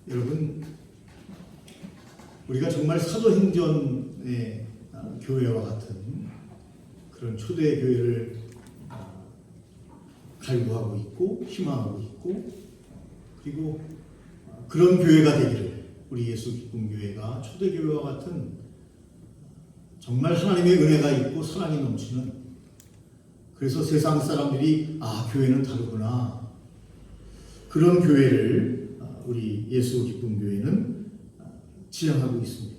여러분, 우리가 정말 사도행전의 교회와 같은 그런 초대 교회를 갈구하고 있고 희망하고 있고, 그리고 그런 교회가 되기를, 우리 예수 기쁨 교회가 초대 교회와 같은 정말 하나님의 은혜가 있고 사랑이 넘치는, 그래서 세상 사람들이 교회는 다르구나, 그런 교회를 우리 예수 기쁨 교회는 지향하고 있습니다.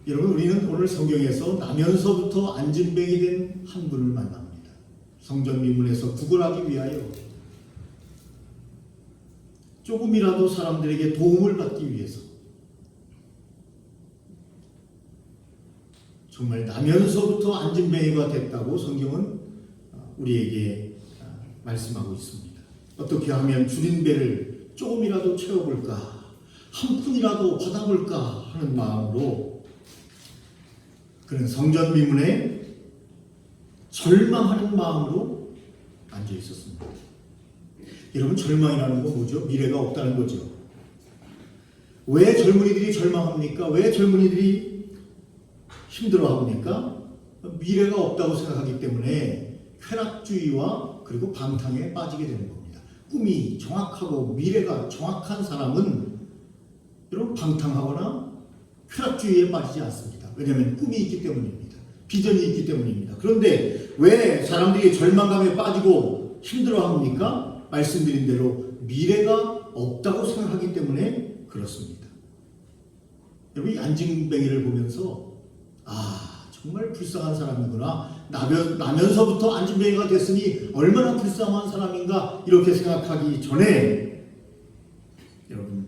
여러분, 우리는 오늘 성경에서 나면서부터 안진뱅이 된 한 분을 만납니다. 성전 미문에서 구걸하기 위하여 조금이라도 사람들에게 도움을 받기 위해서 정말 나면서부터 안진뱅이가 됐다고 성경은 우리에게 말씀하고 있습니다. 어떻게 하면 줄인 배를 조금이라도 채워볼까, 한 푼이라도 받아볼까 하는 마음으로 그런 성전 미문에 절망하는 마음으로 앉아 있었습니다. 여러분, 절망이라는 건 뭐죠? 미래가 없다는 거죠. 왜 젊은이들이 절망합니까? 왜 젊은이들이 힘들어합니까? 미래가 없다고 생각하기 때문에 쾌락주의와 그리고 방탕에 빠지게 되는 겁니다. 꿈이 정확하고 미래가 정확한 사람은 여러분 방탕하거나 쾌락주의에 빠지지 않습니다. 왜냐하면 꿈이 있기 때문입니다. 비전이 있기 때문입니다. 그런데 왜 사람들이 절망감에 빠지고 힘들어합니까? 말씀드린 대로 미래가 없다고 생각하기 때문에 그렇습니다. 여러분, 이 안진뱅이를 보면서 정말 불쌍한 사람이구나, 나면서부터 안진뱅이가 됐으니 얼마나 불쌍한 사람인가, 이렇게 생각하기 전에 여러분,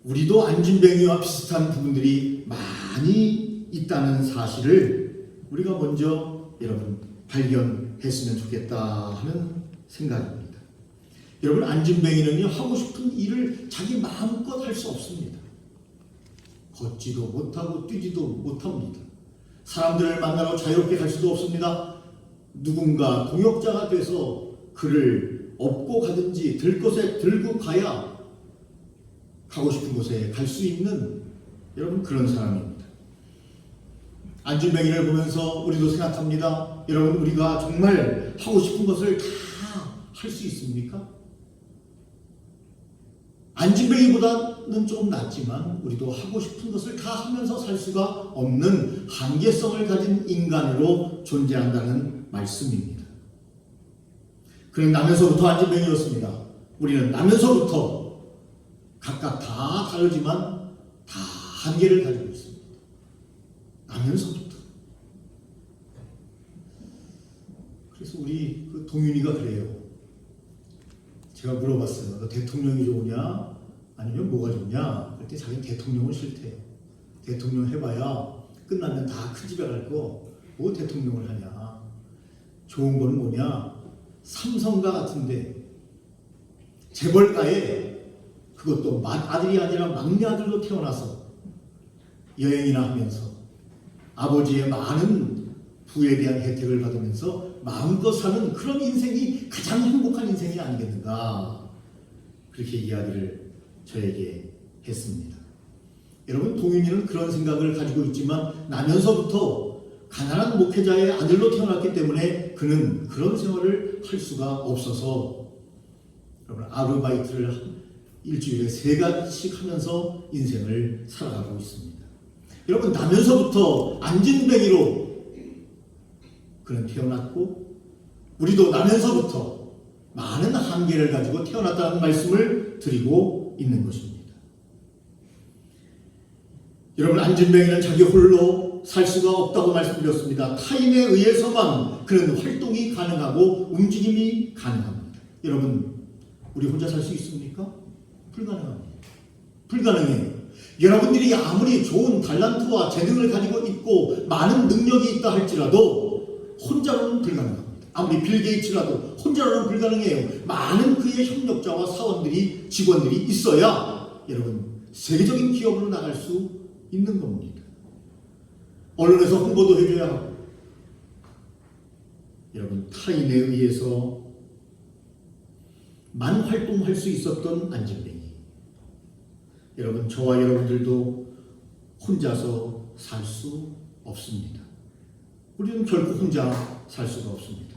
우리도 안진뱅이와 비슷한 부분들이 많이 있다는 사실을 우리가 먼저 여러분 발견했으면 좋겠다 하는 생각입니다. 여러분, 안진뱅이는요, 하고 싶은 일을 자기 마음껏 할 수 없습니다. 걷지도 못하고 뛰지도 못합니다. 사람들을 만나러 자유롭게 갈 수도 없습니다. 누군가 동역자가 돼서 그를 업고 가든지 들 것에 들고 가야 가고 싶은 곳에 갈 수 있는 여러분 그런 사람입니다. 안진뱅이를 보면서 우리도 생각합니다. 여러분, 우리가 정말 하고 싶은 것을 다 할 수 있습니까? 안진뱅이보다는 조금 낫지만 우리도 하고 싶은 것을 다 하면서 살 수가 없는 한계성을 가진 인간으로 존재한다는 말씀입니다. 그는 나면서부터 안진뱅이였습니다. 우리는 나면서부터 각각 다 다르지만 다 한계를 가지고 있습니다. 나면서부터. 그래서 우리 그 동윤이가 그래요. 제가 물어봤어요. 너 대통령이 좋으냐? 아니면 뭐가 좋냐? 그때 자기는 대통령을 싫대요. 대통령 해봐야 끝나면 다 큰 집에 갈 거 뭐 대통령을 하냐? 좋은 거는 뭐냐? 삼성가 같은데 재벌가에, 그것도 아들이 아니라 막내 아들로 태어나서 여행이나 하면서 아버지의 많은 부에 대한 혜택을 받으면서 마음껏 사는 그런 인생이 가장 행복한 인생이 아니겠는가, 그렇게 이야기를 저에게 했습니다. 여러분, 동윤이는 그런 생각을 가지고 있지만 나면서부터 가난한 목회자의 아들로 태어났기 때문에 그는 그런 생활을 할 수가 없어서 여러분, 아르바이트를 일주일에 3가지씩 하면서 인생을 살아가고 있습니다. 여러분, 나면서부터 안진뱅이로 그는 태어났고, 우리도 나면서부터 많은 한계를 가지고 태어났다는 말씀을 드리고 있는 것입니다. 여러분, 안진뱅이는 자기 홀로 살 수가 없다고 말씀드렸습니다. 타인에 의해서만 그는 활동이 가능하고 움직임이 가능합니다. 여러분, 우리 혼자 살 수 있습니까? 불가능합니다. 불가능해요. 여러분들이 아무리 좋은 달란트와 재능을 가지고 있고 많은 능력이 있다 할지라도 혼자로는 불가능합니다. 아무리 빌 게이츠라도 혼자로는 불가능해요. 많은 그의 협력자와 사원들이, 직원들이 있어야 여러분 세계적인 기업으로 나갈 수 있는 겁니다. 언론에서 홍보도 해줘야 하고, 여러분 타인에 의해서 활동할 수 있었던 안진뱅이. 여러분, 저와 여러분들도 혼자서 살 수 없습니다. 우리는 결코 혼자 살 수가 없습니다.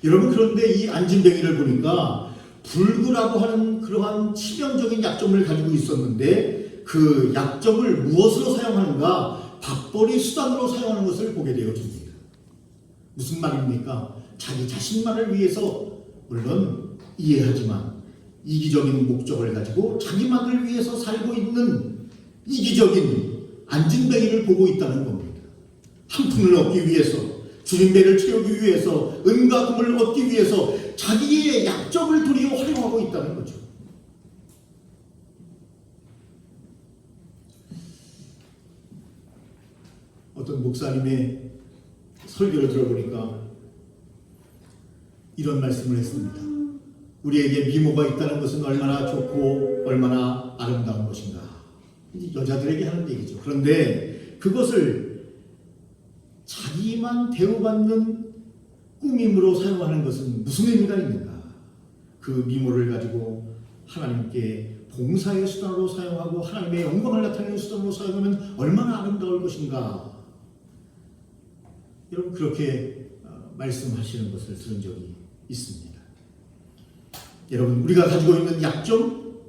여러분, 그런데 이 안진뱅이를 보니까 불구라고 하는 그러한 치명적인 약점을 가지고 있었는데 그 약점을 무엇으로 사용하는가? 밥벌이 수단으로 사용하는 것을 보게 되어집니다. 무슨 말입니까? 자기 자신만을 위해서, 물론 이해하지만 이기적인 목적을 가지고 자기만을 위해서 살고 있는 이기적인 안진뱅이를 보고 있다는 겁니다. 한 푼을 얻기 위해서, 주인배를 채우기 위해서, 은과 금을 얻기 위해서 자기의 약점을 도리어 활용하고 있다는 거죠. 어떤 목사님의 설교를 들어보니까 이런 말씀을 했습니다. 우리에게 미모가 있다는 것은 얼마나 좋고 얼마나 아름다운 것인가. 여자들에게 하는 얘기죠. 그런데 그것을 자기만 대우받는 꾸밈으로 사용하는 것은 무슨 의미가 있는가? 그 미모를 가지고 하나님께 봉사의 수단으로 사용하고 하나님의 영광을 나타내는 수단으로 사용하면 얼마나 아름다울 것인가? 여러분, 그렇게 말씀하시는 것을 들은 적이 있습니다. 여러분, 우리가 가지고 있는 약점,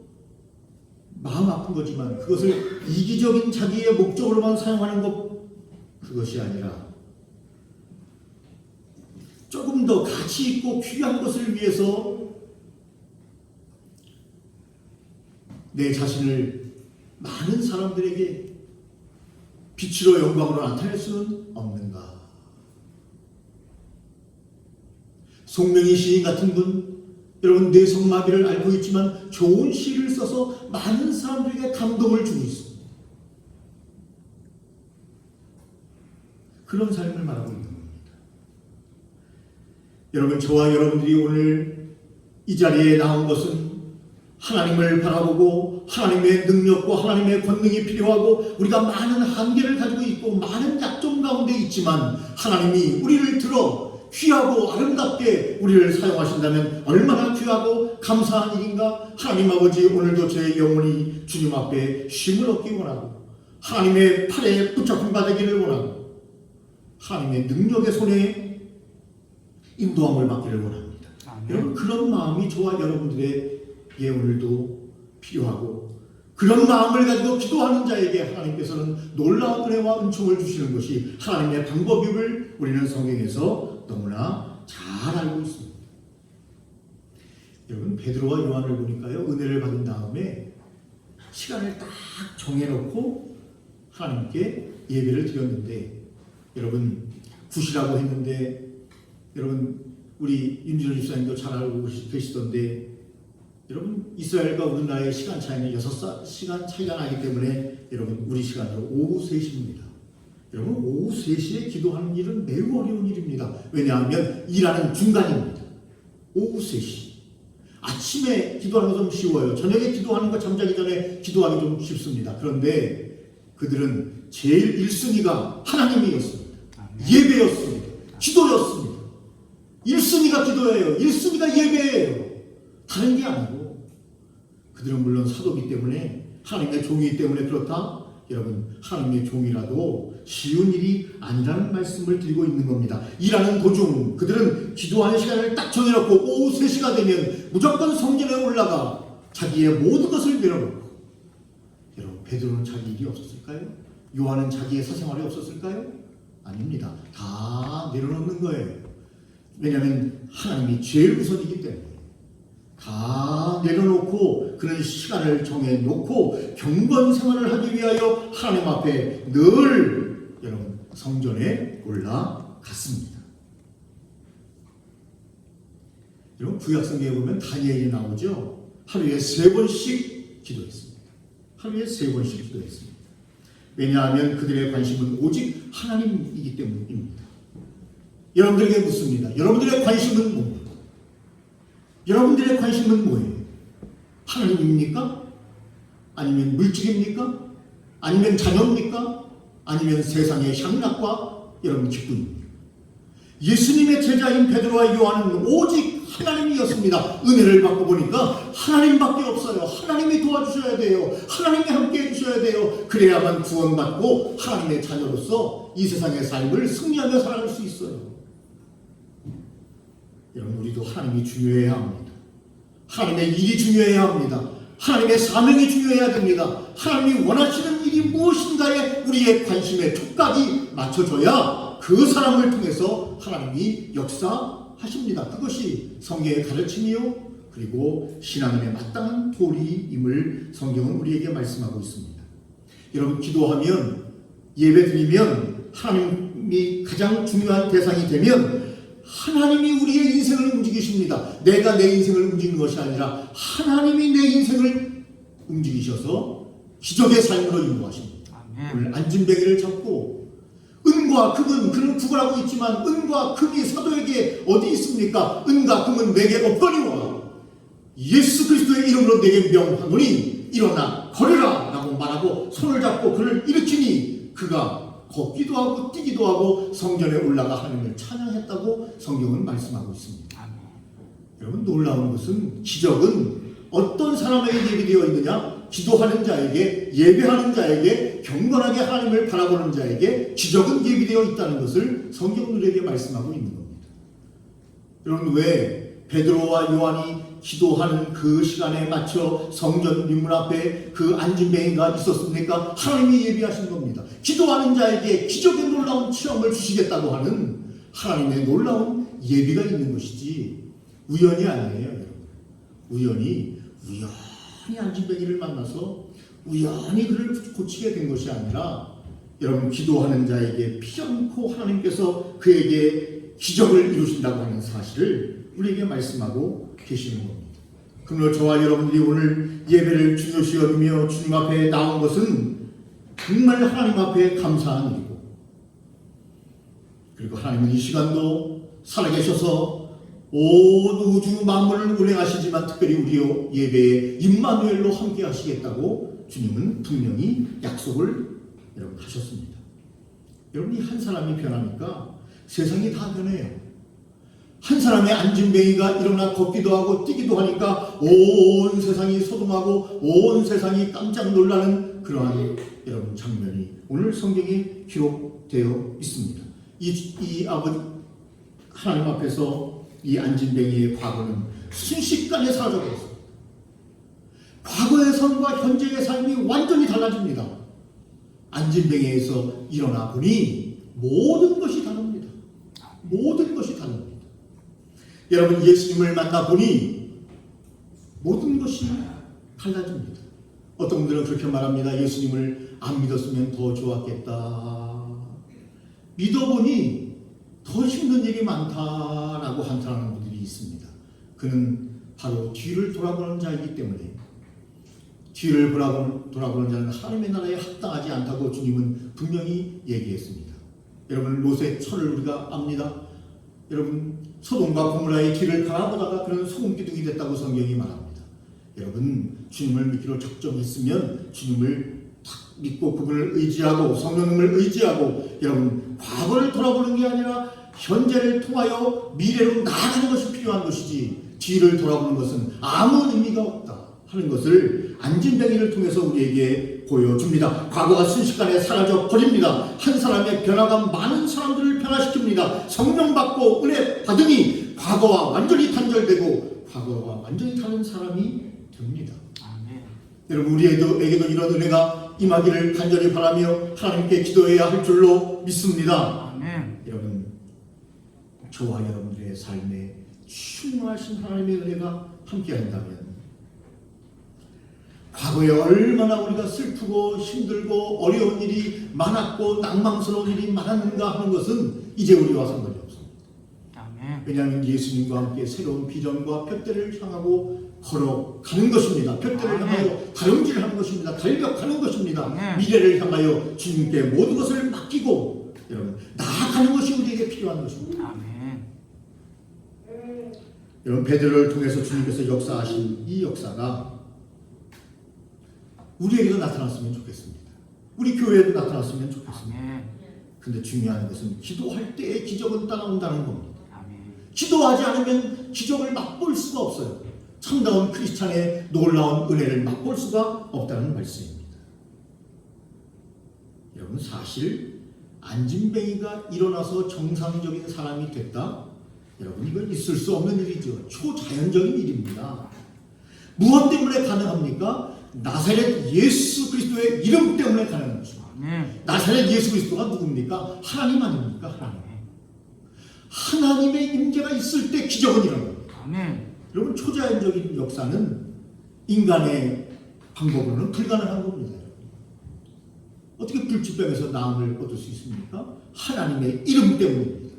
마음 아픈 거지만 그것을 이기적인 자기의 목적으로만 사용하는 것, 그것이 아니라 조금 더 가치 있고 귀한 것을 위해서 내 자신을 많은 사람들에게 빛으로 영광으로 나타낼 수는 없는가? 송명희 시인 같은 분, 여러분, 뇌성마비를 앓고 있지만 좋은 시를 써서 많은 사람들에게 감동을 주고 있습니다. 그런 삶을 말하고 있는 겁니다. 여러분, 저와 여러분들이 오늘 이 자리에 나온 것은 하나님을 바라보고 하나님의 능력과 하나님의 권능이 필요하고 우리가 많은 한계를 가지고 있고 많은 약점 가운데 있지만 하나님이 우리를 들어 귀하고 아름답게 우리를 사용하신다면 얼마나 귀하고 감사한 일인가. 하나님 아버지, 오늘도 제 영혼이 주님 앞에 쉼을 얻기 원하고 하나님의 팔에 붙잡힌 바 되기를 원하고 하나님의 능력의 손에 인도함을 받기를 원합니다. 여러분, 그런 마음이 저와 여러분들에게 오늘도 필요하고 그런 마음을 가지고 기도하는 자에게 하나님께서는 놀라운 은혜와 은총을 주시는 것이 하나님의 방법임을 우리는 성경에서 너무나 잘 알고 있습니다. 여러분, 베드로와 요한을 보니까요, 은혜를 받은 다음에 시간을 딱 정해놓고 하나님께 예배를 드렸는데, 여러분, 굿이라고 했는데, 여러분, 우리 윤준호 집사님도 잘 알고 계시던데, 여러분, 이스라엘과 우리나라의 시간 차이는 6시간 차이가 나기 때문에 여러분, 우리 시간으로 오후 3시입니다. 여러분, 오후 3시에 기도하는 일은 매우 어려운 일입니다. 왜냐하면 일하는 중간입니다. 오후 3시. 아침에 기도하는 거 좀 쉬워요. 저녁에 기도하는 거 잠자기 전에 기도하기 좀 쉽습니다. 그런데 그들은 제일 1순위가 하나님이었습니다. 예배였습니다. 기도였습니다. 1순위가 기도예요. 1순위가 예배예요. 다른 게 아니고 그들은 물론 사도기 때문에 하나님의 종이기 때문에 그렇다. 여러분, 하나님의 종이라도 쉬운 일이 아니라는 말씀을 드리고 있는 겁니다. 일하는 도중 그들은 기도하는 시간을 딱 정해놓고 오후 3시가 되면 무조건 성전에 올라가 자기의 모든 것을 내려놓고, 여러분, 베드로는 자기 일이 없었을까요? 요한은 자기의 사생활이 없었을까요? 아닙니다. 다 내려놓는 거예요. 왜냐하면 하나님이 제일 우선이기 때문에 다 내려놓고 그런 시간을 정해놓고 경건 생활을 하기 위하여 하나님 앞에 늘 여러분 성전에 올라갔습니다. 여러분, 구약성경에 보면 다니엘이 나오죠. 하루에 3번씩 기도했습니다. 하루에 3번씩 기도했습니다. 왜냐하면 그들의 관심은 오직 하나님이기 때문입니다. 여러분들에게 묻습니다. 여러분들의 관심은 뭡니까? 여러분들의 관심은 뭐예요? 하나님입니까? 아니면 물질입니까? 아니면 자녀입니까? 아니면 세상의 향락과 여러분 기쁨입니까? 예수님의 제자인 베드로와 요한은 오직 하나님이었습니다. 없습니다. 은혜를 받고 보니까 하나님밖에 없어요. 하나님이 도와주셔야 돼요. 하나님이 함께 해주셔야 돼요. 그래야만 구원받고 하나님의 자녀로서 이 세상의 삶을 승리하며 살아갈 수 있어요. 여러분, 우리도 하나님이 중요해야 합니다. 하나님의 일이 중요해야 합니다. 하나님의 사명이 중요해야 됩니다. 하나님이 원하시는 일이 무엇인가에 우리의 관심의 촉각이 맞춰져야 그 사람을 통해서 하나님이 역사하십니다. 그것이 성경의 가르침이요, 그리고 신앙인의 마땅한 도리임을 성경은 우리에게 말씀하고 있습니다. 여러분, 기도하면, 예배드리면, 하나님이 가장 중요한 대상이 되면 하나님이 우리의 인생을 움직이십니다. 내가 내 인생을 움직이는 것이 아니라 하나님이 내 인생을 움직이셔서 기적의 삶으로 인도하십니다. 오늘 안진뱅이를 잡고 은과 금은, 그는 구걸하고 있지만 은과 금이 사도에게 어디 있습니까? 은과 금은 내게 없거니와 예수 그리스도의 이름으로 내게 명하노니 일어나 걸으라 라고 말하고 손을 잡고 그를 일으키니 그가 걷기도 하고 뛰기도 하고 성전에 올라가 하나님을 찬양했다고 성경은 말씀하고 있습니다. 아멘. 여러분, 놀라운 것은, 기적은 어떤 사람에게 예비되어 있느냐? 기도하는 자에게, 예배하는 자에게, 경건하게 하나님을 바라보는 자에게 기적은 예비되어 있다는 것을 성경은 우리에게 말씀하고 있는 겁니다. 여러분, 왜 베드로와 요한이 기도하는 그 시간에 맞춰 성전 윗문 앞에 그 안진뱅이가 있었습니까? 하나님이 예비하신 겁니다. 기도하는 자에게 기적의 놀라운 체험을 주시겠다고 하는 하나님의 놀라운 예비가 있는 것이지 우연이 아니에요. 여러분. 우연히 안진뱅이를 만나서 우연히 그를 고치게 된 것이 아니라, 여러분, 기도하는 자에게 피않고 하나님께서 그에게 기적을 이루신다고 하는 사실을 우리에게 말씀하고 계시는 겁니다. 그러므로 저와 여러분들이 오늘 예배를 중요시 여기며 주님 앞에 나온 것은 정말 하나님 앞에 감사한 일이고, 그리고 하나님은 이 시간도 살아계셔서 온 우주 만물을 운행하시지만 특별히 우리 예배에 임마누엘로 함께 하시겠다고 주님은 분명히 약속을 여러분 하셨습니다. 여러분이 한 사람이 변하니까 세상이 다 변해요. 한 사람의 안진뱅이가 일어나 걷기도 하고 뛰기도 하니까 온 세상이 소동하고 온 세상이 깜짝 놀라는 그러한 여러분 장면이 오늘 성경에 기록되어 있습니다. 이 아버지 하나님 앞에서 이 안진뱅이의 과거는 순식간에 사라져버렸습니다. 과거의 삶과 현재의 삶이 완전히 달라집니다. 안진뱅이에서 일어나 보니 모든 것이 다릅니다. 모든 것이 다릅니다. 여러분, 예수님을 만나보니 모든 것이 달라집니다. 어떤 분들은 그렇게 말합니다. 예수님을 안 믿었으면 더 좋았겠다. 믿어보니 더 힘든 일이 많다라고 한탄하는 분들이 있습니다. 그는 바로 뒤를 돌아보는 자이기 때문에, 뒤를 돌아보는 자는 하나님의 나라에 합당하지 않다고 주님은 분명히 얘기했습니다. 여러분, 롯의 철을 우리가 압니다. 여러분, 소돔과 고모라의 길을 바라보다가 그는 소금기둥이 됐다고 성경이 말합니다. 여러분, 주님을 믿기로 작정했으면 주님을 딱 믿고 그분을 의지하고 성령님을 의지하고, 여러분, 과거를 돌아보는 게 아니라 현재를 통하여 미래로 나아가는 것이 필요한 것이지 뒤를 돌아보는 것은 아무 의미가 없다 하는 것을 안진뱅이를 통해서 우리에게 보여줍니다. 과거가 순식간에 사라져 버립니다. 한 사람의 변화가 많은 사람들을 변화시킵니다. 성령 받고 은혜 받으니 과거와 완전히 단절되고 과거와 완전히 다른 사람이 됩니다. 아멘. 여러분, 우리에게도 이런 은혜가 임하기를 간절히 바라며 하나님께 기도해야 할 줄로 믿습니다. 아멘. 여러분, 저와 여러분들의 삶에 충만하신 하나님의 은혜가 함께한다면 과거에 얼마나 우리가 슬프고 힘들고 어려운 일이 많았고 낭망스러운 일이 많았는가 하는 것은 이제 우리와 상관이 없습니다. 아멘. 왜냐하면 예수님과 함께 새로운 비전과 둯대를 향하고 걸어가는 것입니다. 둯대를 향하여 다용질을 하는 것입니다. 달려가는 것입니다. 아멘. 미래를 향하여 주님께 모든 것을 맡기고 여러분 나아가는 것이 우리에게 필요한 것입니다. 아멘. 여러분, 베드로를 통해서 주님께서 역사하신 이 역사가 우리에게도 나타났으면 좋겠습니다. 우리 교회에도 나타났으면 좋겠습니다. 그런데 중요한 것은 기도할 때의 기적은 따라온다는 겁니다. 기도하지 않으면 기적을 맛볼 수가 없어요. 참다운 크리스찬의 놀라운 은혜를 맛볼 수가 없다는 말씀입니다. 여러분, 사실 안진뱅이가 일어나서 정상적인 사람이 됐다? 여러분, 이건 있을 수 없는 일이죠. 초자연적인 일입니다. 무엇 때문에 가능합니까? 나사렛 예수 그리스도의 이름 때문에 가능한 것입니다. 나사렛 예수 그리스도가 누굽니까? 하나님 아닙니까? 하나님. 하나님의 임재가 있을 때 기적은 일어납니다. 여러분, 초자연적인 역사는 인간의 방법으로는 불가능한 겁니다. 어떻게 불치병에서 나음을 얻을 수 있습니까? 하나님의 이름 때문입니다.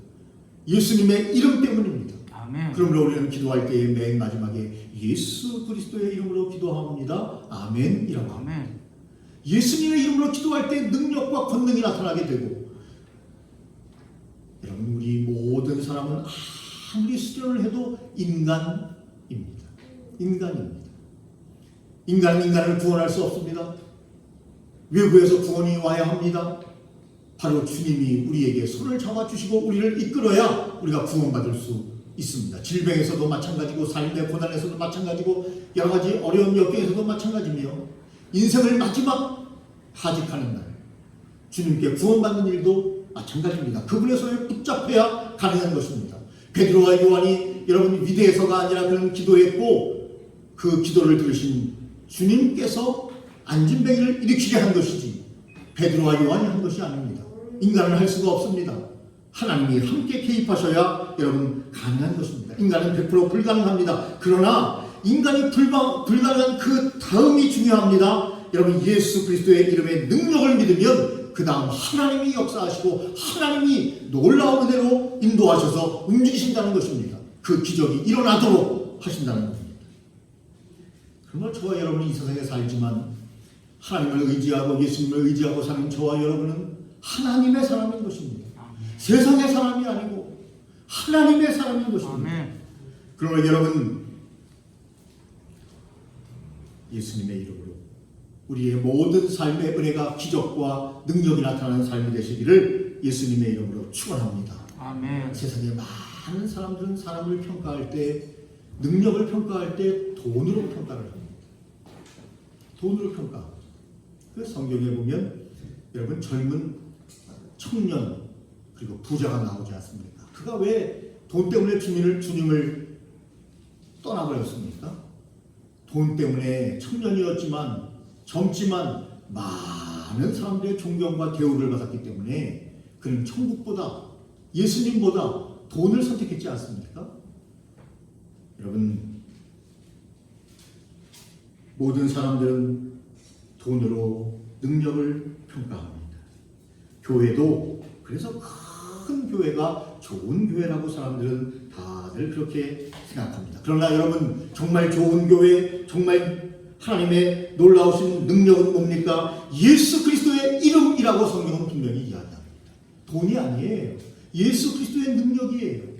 예수님의 이름 때문입니다. 그러므로 우리는 기도할 때에 맨 마지막에 예수 그리스도의 이름으로 기도합니다. 아멘이라고 합니다. 예수님의 이름으로 기도할 때 능력과 권능이 나타나게 되고, 여러분, 우리 모든 사람은 아무리 수련을 해도 인간입니다. 인간입니다. 인간은 인간을 구원할 수 없습니다. 외부에서 구원이 와야 합니다. 바로 주님이 우리에게 손을 잡아주시고 우리를 이끌어야 우리가 구원받을 수 있습니다. 질병에서도 마찬가지고, 삶의 고난에서도 마찬가지고, 여러 가지 어려운 역경에서도 마찬가지며, 인생을 마지막 하직하는 날 주님께 구원받는 일도 마찬가지입니다. 그분의 손에 붙잡혀야 가능한 것입니다. 베드로와 요한이 여러분 위대해서가 아니라 그런 기도했고, 그 기도를 들으신 주님께서 안진뱅이를 일으키게 한 것이지 베드로와 요한이 한 것이 아닙니다. 인간은 할 수가 없습니다. 하나님이 함께 개입하셔야 여러분 가능한 것입니다. 인간은 100% 불가능합니다. 그러나 인간이 불가능한 그 다음이 중요합니다. 여러분, 예수 그리스도의 이름의 능력을 믿으면 그 다음 하나님이 역사하시고 하나님이 놀라운 은혜로 인도하셔서 움직이신다는 것입니다. 그 기적이 일어나도록 하신다는 겁니다. 정말 저와 여러분이 이 세상에 살지만 하나님을 의지하고 예수님을 의지하고 사는 저와 여러분은 하나님의 사람인 것입니다. 세상의 사람이 아니고 하나님의 사람인 것입니다. 그러나 여러분, 예수님의 이름으로 우리의 모든 삶의 은혜가 기적과 능력이 나타나는 삶이 되시기를 예수님의 이름으로 축원합니다. 세상에 많은 사람들은 사람을 평가할 때, 능력을 평가할 때 돈으로 평가를 합니다. 돈으로 평가. 그 성경에 보면 여러분, 젊은 청년 그리고 부자가 나오지 않습니까? 그가 왜 돈 때문에 주님을 떠나버렸습니까? 돈 때문에 청년이었지만 젊지만 많은 사람들의 존경과 대우를 받았기 때문에 그는 천국보다 예수님보다 돈을 선택했지 않습니까? 여러분, 모든 사람들은 돈으로 능력을 평가합니다. 교회도 그래서 큰 교회가 좋은 교회라고 사람들은 다들 그렇게 생각합니다. 그러나 여러분, 정말 좋은 교회, 정말 하나님의 놀라우신 능력은 뭡니까? 예수 그리스도의 이름이라고 성경은 분명히 이야기합니다. 돈이 아니에요. 예수 그리스도의 능력이에요.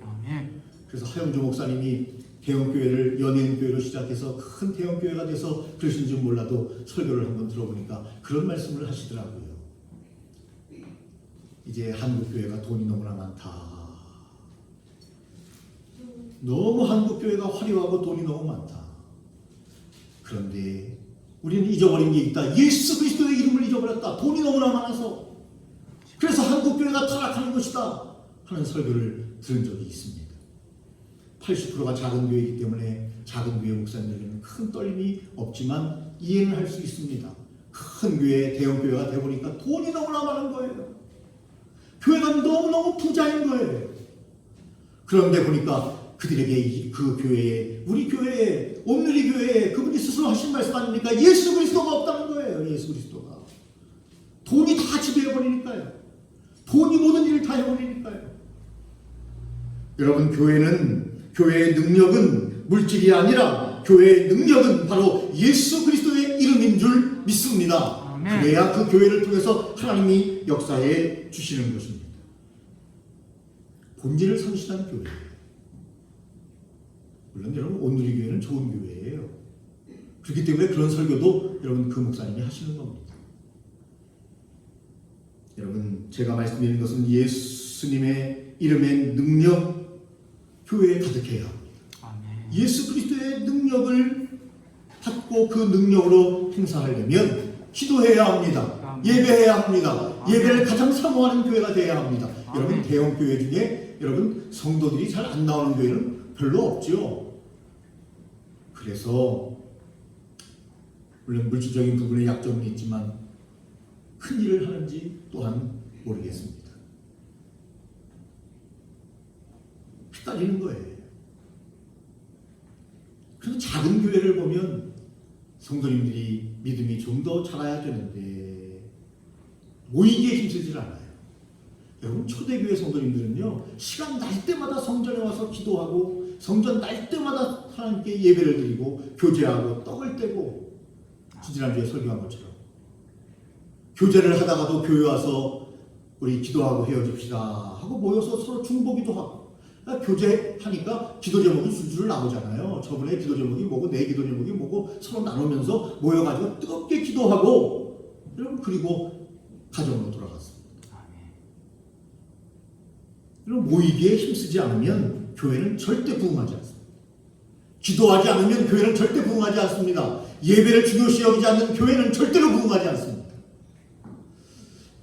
그래서 하영조 목사님이 대형교회를 연예인교회로 시작해서 큰 대형교회가 돼서 그러신 줄 몰라도 설교를 한번 들어보니까 그런 말씀을 하시더라고요. 이제 한국교회가 돈이 너무나 많다. 너무 한국교회가 화려하고 돈이 너무 많다. 그런데 우리는 잊어버린 게 있다. 예수 그리스도의 이름을 잊어버렸다. 돈이 너무나 많아서. 그래서 한국교회가 타락하는 것이다 하는 설교를 들은 적이 있습니다. 80%가 작은 교회이기 때문에 작은 교회 목사님들에게는 큰 떨림이 없지만 이해는 할 수 있습니다. 큰 교회, 대형 교회가 되보니까 돈이 너무나 많은 거예요. 교회가 너무너무 부자인 거예요. 그런데 보니까 그들에게 그 교회에, 우리 교회에, 온누리 교회에 그분이 스스로 하신 말씀 아닙니까? 예수 그리스도가 없다는 거예요. 예수 그리스도가. 돈이 다 지배해버리니까요. 돈이 모든 일을 다 해버리니까요. 여러분, 교회의 능력은 물질이 아니라 교회의 능력은 바로 예수 그리스도의 이름인 줄 믿습니다. 그래야 그 교회를 통해서 하나님이 역사해 주시는 것입니다. 본질을 상실한 교회예요. 물론 여러분, 온누리 교회는 좋은 교회예요. 그렇기 때문에 그런 설교도 여러분 그 목사님이 하시는 겁니다. 여러분, 제가 말씀드리는 것은 예수님의 이름의 능력, 교회에 가득해야 합니다. 예수 그리스도의 능력을 받고 그 능력으로 행사하려면 기도해야 합니다. 예배해야 합니다. 예배를 가장 사모하는 교회가 되어야 합니다. 여러분, 대형 교회 중에 여러분 성도들이 잘 안 나오는 교회는 별로 없죠. 그래서 물론 물질적인 부분에 약점은 있지만 큰 일을 하는지 또한 모르겠습니다. 헷갈리는 거예요. 그래서 작은 교회를 보면 성도님들이 믿음이 좀 더 자라야 되는데 모이기에 힘쓰질 않아요. 여러분, 초대교회 성도님들은요, 시간 날 때마다 성전에 와서 기도하고 성전 날 때마다 하나님께 예배를 드리고 교제하고 떡을 떼고, 지난주에 설교한 것처럼 교제를 하다가도 교회 와서 우리 기도하고 헤어집시다 하고 모여서 서로 중보기도 하고, 교제하니까 기도 제목이 줄줄 나오잖아요. 저번에 기도 제목이 뭐고 내 기도 제목이 뭐고 서로 나누면서 모여가지고 뜨겁게 기도하고, 여러분, 그리고 가정으로 돌아갔습니다. 여러분, 모이기에 힘쓰지 않으면 교회는 절대 부흥하지 않습니다. 기도하지 않으면 교회는 절대 부흥하지 않습니다. 예배를 중요시 여기지 않는 교회는 절대로 부흥하지 않습니다.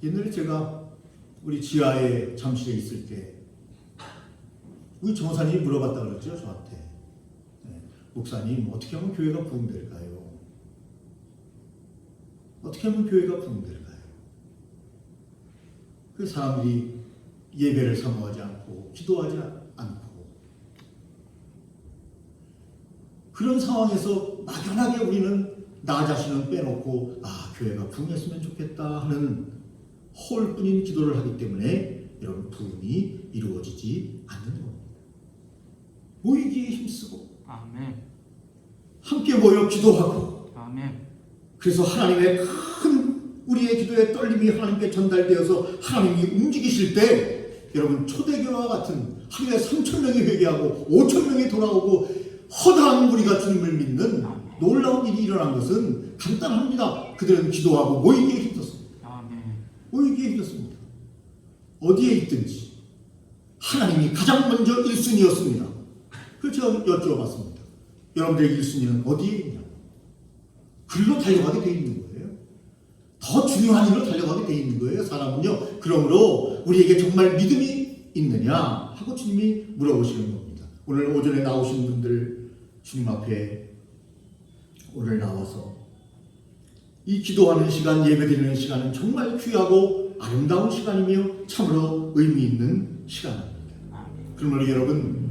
옛날에 제가 우리 지하에 잠실에 있을 때 우리 전사님이 물어봤다 그랬죠, 저한테. 목사님, 어떻게 하면 교회가 부흥될까요? 어떻게 하면 교회가 부흥될까요? 그 사람들이 예배를 사모하지 않고 기도하지 않고, 그런 상황에서 막연하게 우리는 나 자신은 빼놓고 교회가 부흥했으면 좋겠다 하는 허울뿐인 기도를 하기 때문에 여러분, 부흥이 이루어지지 않는 겁니다. 모이기에 힘쓰고 함께 모여 기도하고, 그래서 하나님의 큰 우리의 기도의 떨림이 하나님께 전달되어서 하나님이 움직이실 때, 여러분, 초대교회와 같은 하루에 3,000명이 회개하고 5,000명이 돌아오고 허다한 무리가 주님을 믿는 놀라운 일이 일어난 것은 간단합니다. 그들은 기도하고 모이기에 힘썼습니다. 모이기에 힘썼습니다. 어디에 있든지 하나님이 가장 먼저 1순위였습니다. 그래서 제가 여쭤봤습니다. 여러분들의 1순위는 어디에 있냐고. 글로 달려가게 돼 있는 거예요. 더 중요한 일로 달려가게 돼 있는 거예요, 사람은요. 그러므로 우리에게 정말 믿음이 있느냐 하고 주님이 물어보시는 겁니다. 오늘 오전에 나오신 분들, 주님 앞에 오늘 나와서 이 기도하는 시간, 예배드리는 시간은 정말 귀하고 아름다운 시간이며 참으로 의미 있는 시간입니다. 그러므로 여러분,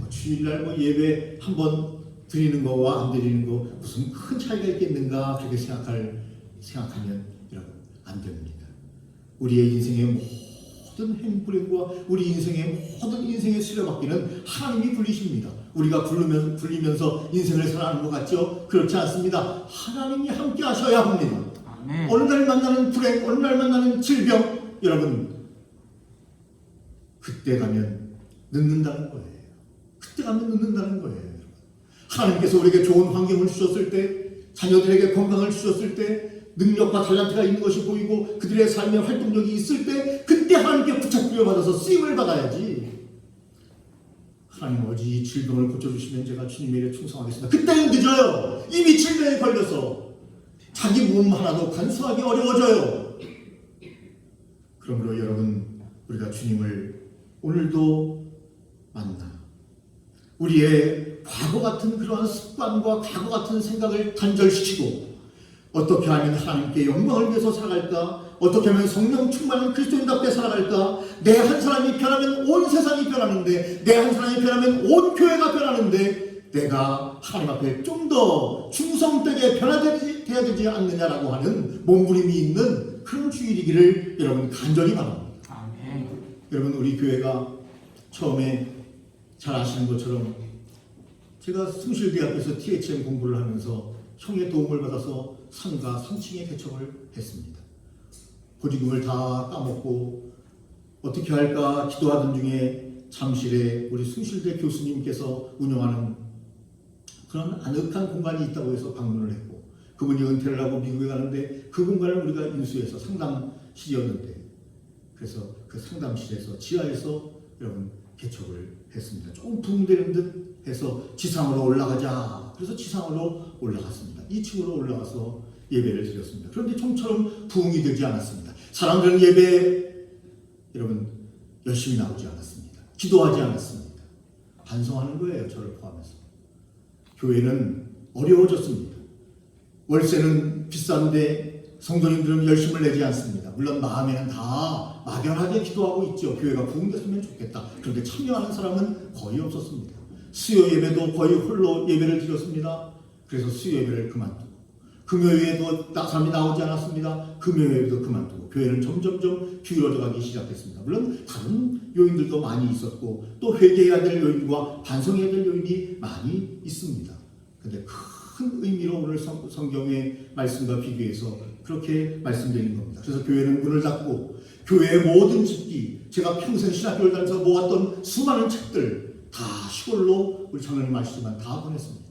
주일날 예배 한번 드리는 거와 안 드리는 거 무슨 큰 차이가 있겠는가, 그렇게 생각하면 여러분, 안 됩니다. 우리의 인생의 모든 행불행과 우리 인생의 모든 인생의 수레바퀴는 하나님이 불리십니다. 우리가 불리면서 인생을 살아가는 것 같죠? 그렇지 않습니다. 하나님이 함께 하셔야 합니다. 어느 날 만나는 불행, 어느 날 만나는 질병, 여러분, 그때 가면 늦는다는 거예요. 그때 가면 늦는다는 거예요. 하나님께서 우리에게 좋은 환경을 주셨을 때, 자녀들에게 건강을 주셨을 때, 능력과 달란트가 있는 것이 보이고 그들의 삶의 활동력이 있을 때, 그때 하나님께 붙잡히려 받아서 쓰임을 받아야지. 하나님, 어디 질병을 고쳐주시면 제가 주님의 일에 충성하겠습니다. 그때는 늦어요. 이미 질병에 걸려서 자기 몸 하나도 간수하기 어려워져요. 그러므로 여러분, 우리가 주님을 오늘도 만나 우리의 과거 같은 그러한 습관과 과거 같은 생각을 단절시키고, 어떻게 하면 하나님께 영광을 위해서 살아갈까, 어떻게 하면 성령 충만한 그리스도인답게 살아갈까, 내 한 사람이 변하면 온 세상이 변하는데, 내 한 사람이 변하면 온 교회가 변하는데, 내가 하나님 앞에 좀 더 충성되게 변화되야 되지 않느냐라고 하는 몸부림이 있는 그런 주일이기를 여러분 간절히 바랍니다. 여러분, 우리 교회가 처음에 잘 아시는 것처럼 제가 숭실대학교에서 THM 공부를 하면서 형의 도움을 받아서 상가 3층에 개척을 했습니다. 보직금을 다 까먹고 어떻게 할까 기도하던 중에 잠실에 우리 숭실대 교수님께서 운영하는 그런 아늑한 공간이 있다고 해서 방문을 했고, 그분이 은퇴를 하고 미국에 가는데 그 공간을 우리가 인수해서 상담실이었는데, 그래서 그 상담실에서 지하에서 여러분 개척을 했습니다. 조금 부흥되는 듯 해서 지상으로 올라가자. 그래서 지상으로 올라갔습니다. 2층으로 올라가서 예배를 드렸습니다. 그런데 좀처럼 부흥이 되지 않았습니다. 사람들은 예배에 여러분 열심히 나오지 않았습니다. 기도하지 않았습니다. 반성하는 거예요. 저를 포함해서. 교회는 어려워졌습니다. 월세는 비싼데 성도님들은 열심을 내지 않습니다. 물론 마음에는 다 막연하게 기도하고 있죠. 교회가 부흥됐으면 좋겠다. 그런데 참여하는 사람은 거의 없었습니다. 수요 예배도 거의 홀로 예배를 드렸습니다. 그래서 수요 예배를 그만두고 금요일에도 사람이 나오지 않았습니다. 금요일에도 그만두고 교회는 점점점 기울어져 가기 시작했습니다. 물론 다른 요인들도 많이 있었고 또 회개해야 될 요인과 반성해야 될 요인이 많이 있습니다. 그런데 큰 의미로 오늘 성경의 말씀과 비교해서 그렇게 말씀드리는 겁니다. 그래서 교회는 문을 닫고 교회의 모든 집기, 제가 평생 신학교를 다니면서 모았던 수많은 책들 다 시골로 우리 장로님 아시지만 다 보냈습니다.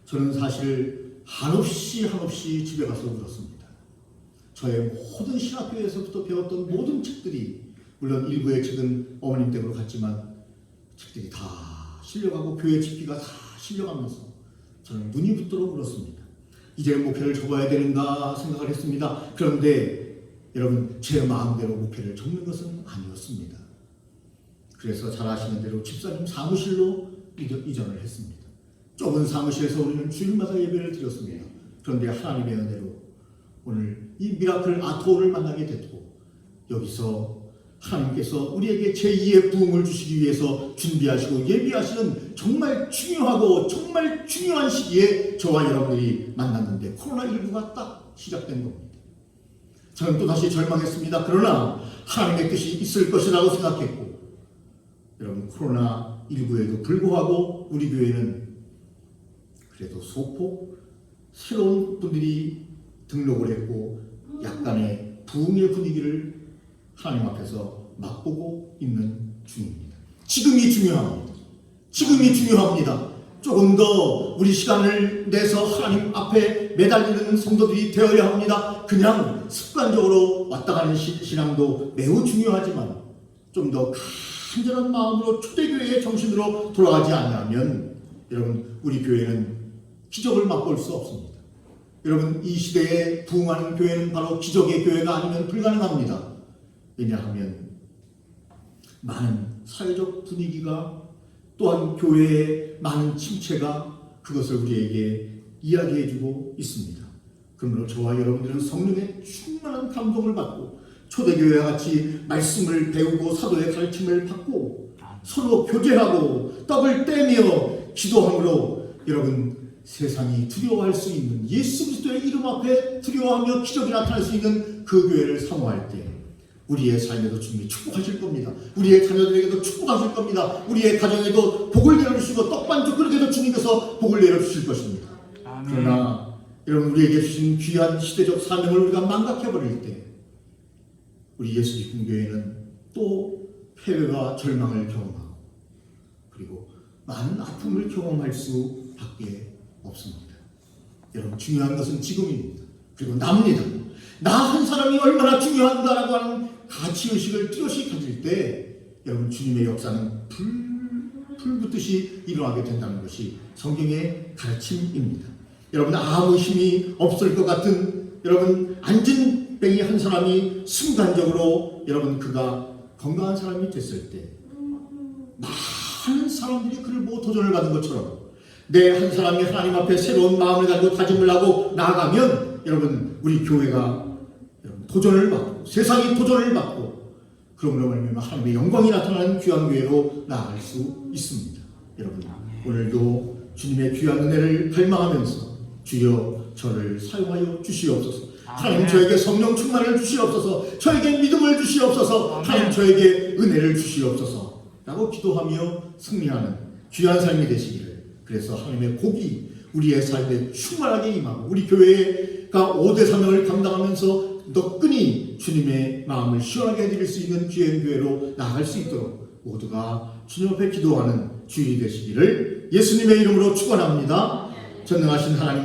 저는 사실 한없이 집에 가서 울었습니다. 저의 모든 신학교에서부터 배웠던 모든 책들이 물론 일부의 책은 어머님 댁으로 갔지만 책들이 다 실려가고 교회 집기가 다 실려가면서 저는 눈이 붓도록 울었습니다. 이제 목회를 접어야 되는가 생각을 했습니다. 그런데 여러분 제 마음대로 목회를 접는 것은 아니었습니다. 그래서 잘 아시는 대로 집사님 사무실로 이전을 했습니다. 좁은 사무실에서 우리는 주일마다 예배를 드렸습니다. 그런데 하나님의 은혜로 오늘 이 미라클 아토를 만나게 됐고 여기서 하나님께서 우리에게 제2의 부흥을 주시기 위해서 준비하시고 예비하시는 정말 중요하고 정말 중요한 시기에 저와 여러분들이 만났는데 코로나19가 딱 시작된 겁니다. 저는 또다시 절망했습니다. 그러나 하나님의 뜻이 있을 것이라고 생각했고 여러분 코로나19에도 불구하고 우리 교회는 그래도 소폭 새로운 분들이 등록을 했고 약간의 부흥의 분위기를 하나님 앞에서 맛보고 있는 중입니다. 지금이 중요합니다. 지금이 중요합니다. 조금 더 우리 시간을 내서 하나님 앞에 매달리는 성도들이 되어야 합니다. 그냥 습관적으로 왔다 가는 신앙도 매우 중요하지만 좀 더 간절한 마음으로 초대교회의 정신으로 돌아가지 않으면 여러분 우리 교회는 기적을 맛볼 수 없습니다. 여러분 이 시대에 부흥하는 교회는 바로 기적의 교회가 아니면 불가능합니다. 왜냐하면 많은 사회적 분위기가 또한 교회의 많은 침체가 그것을 우리에게 이야기해주고 있습니다. 그러므로 저와 여러분들은 성령의 충만한 감동을 받고 초대교회와 같이 말씀을 배우고 사도의 가르침을 받고 서로 교제하고 떡을 떼며 기도함으로 여러분 세상이 두려워할 수 있는 예수 그리스도의 이름 앞에 두려워하며 기적이 나타날 수 있는 그 교회를 사모할 때 우리의 삶에도 주님이 축복하실 겁니다. 우리의 자녀들에게도 축복하실 겁니다. 우리의 가정에도 복을 내려주시고 떡반죽 그릇에도 주님께서 복을 내려주실 것입니다. 아멘. 그러나 여러분 우리에게 주신 귀한 시대적 사명을 우리가 망각해버릴 때 우리 예수 기쁨 교회는 또 패배와 절망을 경험하고 그리고 많은 아픔을 경험할 수밖에 없습니다. 여러분 중요한 것은 지금입니다. 그리고 나입니다. 나 한 사람이 얼마나 중요한가라고 하는 가치의식을 뚜렷이 가질 때 여러분 주님의 역사는 불 붙듯이 일어나게 된다는 것이 성경의 가르침입니다. 여러분 아무 힘이 없을 것 같은 여러분 안진뱅이 한 사람이 순간적으로 여러분 그가 건강한 사람이 됐을 때 많은 사람들이 그를 보고 도전을 받은 것처럼 내 한 사람이 하나님 앞에 새로운 마음을 가지고 다짐을 하고 나아가면 여러분 우리 교회가 여러분 도전을 받고 세상이 도전을 받고 그러므로 말미암아 하나님의 영광이 나타나는 귀한 교회로 나아갈 수 있습니다. 여러분 오늘도 주님의 귀한 은혜를 갈망하면서 주여 저를 사용하여 주시옵소서. 하나님 저에게 성령 충만을 주시옵소서. 저에게 믿음을 주시옵소서. 하나님 저에게 은혜를 주시옵소서 라고 기도하며 승리하는 귀한 삶이 되시기를. 그래서 하나님의 복이 우리의 삶에 충만하게 임하고 우리 교회가 5대 사명을 감당하면서 너끈히 주님의 마음을 시원하게 해드릴 수 있는 귀한 교회로 나아갈 수 있도록 모두가 주님 앞에 기도하는 주일이 되시기를 예수님의 이름으로 축원합니다. 전능하신 하나님